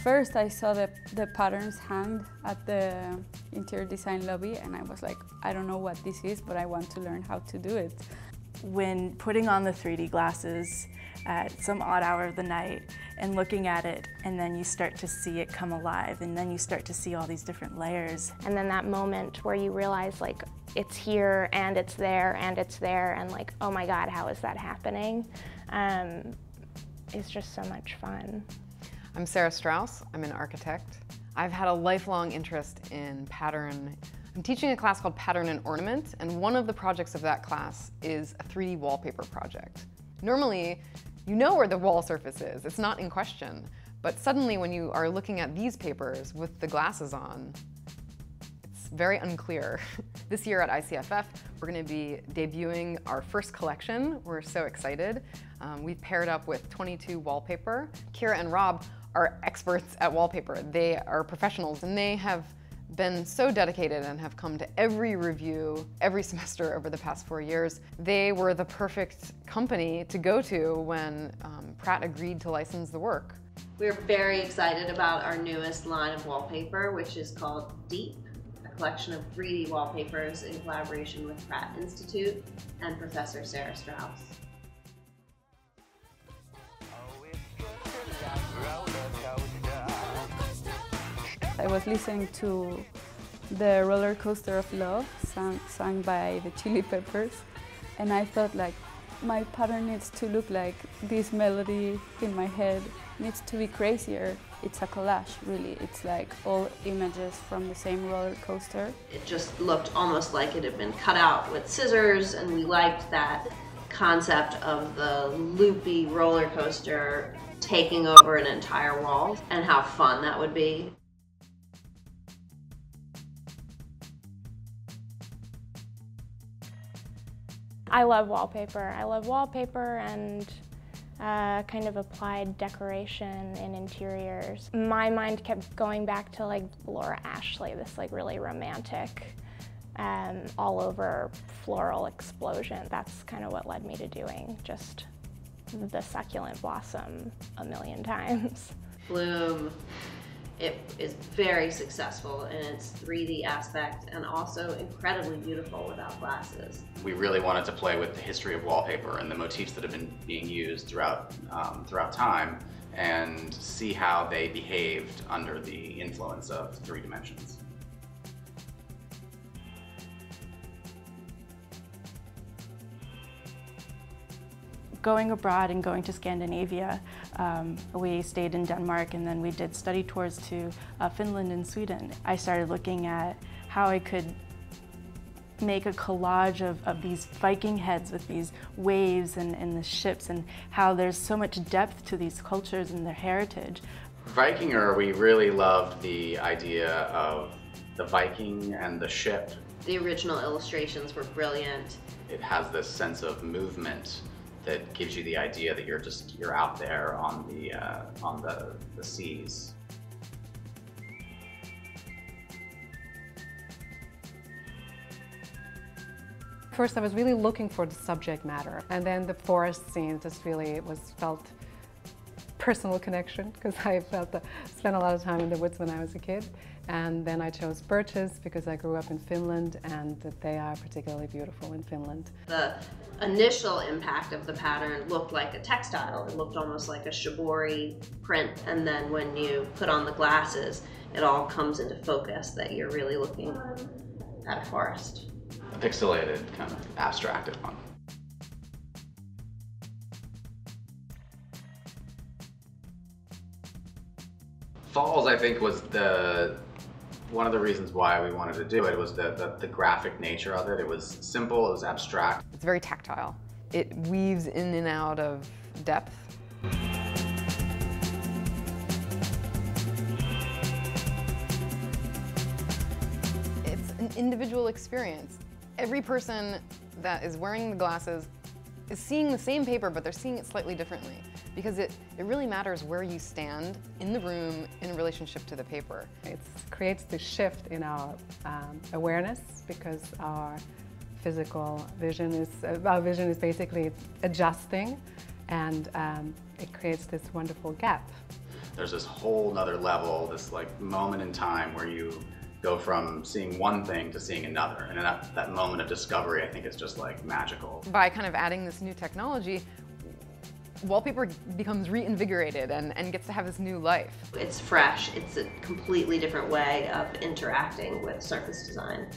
first I saw the patterns hanged at the interior design lobby, and I was like, I don't know what this is, but I want to learn how to do it. When putting on the 3D glasses at some odd hour of the night and looking at it, and then you start to see it come alive, and then you start to see all these different layers. And then that moment where you realize, like, it's here and it's there and it's there, and like, oh my God, how is that happening? It's just so much fun. I'm Sarah Strauss. I'm an architect. I've had a lifelong interest in pattern. I'm teaching a class called Pattern and Ornament, and one of the projects of that class is a 3D wallpaper project. Normally, you know where the wall surface is. It's not in question. But suddenly, when you are looking at these papers with the glasses on, it's very unclear. This year at ICFF, we're going to be debuting our first collection. We're so excited. We've paired up with 22 Wallpaper. Kira and Rob are experts at wallpaper. They are professionals, and they have been so dedicated and have come to every review every semester over the past 4 years. They were the perfect company to go to when Pratt agreed to license the work. We're very excited about our newest line of wallpaper, which is called Deep, a collection of 3D wallpapers in collaboration with Pratt Institute and Professor Sarah Strauss. I was listening to the Roller Coaster of Love, sung by the Chili Peppers, and I thought, like, my pattern needs to look like this melody in my head. It needs to be crazier. It's a collage, really. It's like all images from the same roller coaster. It just looked almost like it had been cut out with scissors, and we liked that concept of the loopy roller coaster taking over an entire wall, and how fun that would be. I love wallpaper. I love wallpaper and kind of applied decoration in interiors. My mind kept going back to like Laura Ashley, this like really romantic, all over floral explosion. That's kind of what led me to doing just the succulent blossom a million times. Bloom, it is very successful in its 3D aspect and also incredibly beautiful without glasses. We really wanted to play with the history of wallpaper and the motifs that have been being used throughout time, and see how they behaved under the influence of 3 dimensions. Going abroad and going to Scandinavia, we stayed in Denmark, and then we did study tours to Finland and Sweden. I started looking at how I could make a collage of these Viking heads with these waves and the ships, and how there's so much depth to these cultures and their heritage. VIKINGR, we really loved the idea of the Viking and the ship. The original illustrations were brilliant. It has this sense of movement that gives you the idea that you're out there on the seas. First, I was really looking for the subject matter, and then the forest scene just really felt personal connection, because I spent a lot of time in the woods when I was a kid. And then I chose birches because I grew up in Finland, and that they are particularly beautiful in Finland. The initial impact of the pattern looked like a textile. It looked almost like a shibori print, and then when you put on the glasses, it all comes into focus that you're really looking at a forest. A pixelated, kind of abstracted one. Falls, I think, was one of the reasons why we wanted to do it was the graphic nature of it. It was simple, it was abstract. It's very tactile. It weaves in and out of depth. It's an individual experience. Every person that is wearing the glasses is seeing the same paper, but they're seeing it slightly differently, because it really matters where you stand in the room in relationship to the paper. It creates this shift in our awareness, because our vision is basically adjusting, and it creates this wonderful gap. there's this whole nother level, this like moment in time where you go from seeing one thing to seeing another. And that moment of discovery, I think, is just like magical. By kind of adding this new technology, wallpaper becomes reinvigorated and gets to have this new life. It's fresh. It's a completely different way of interacting with surface design.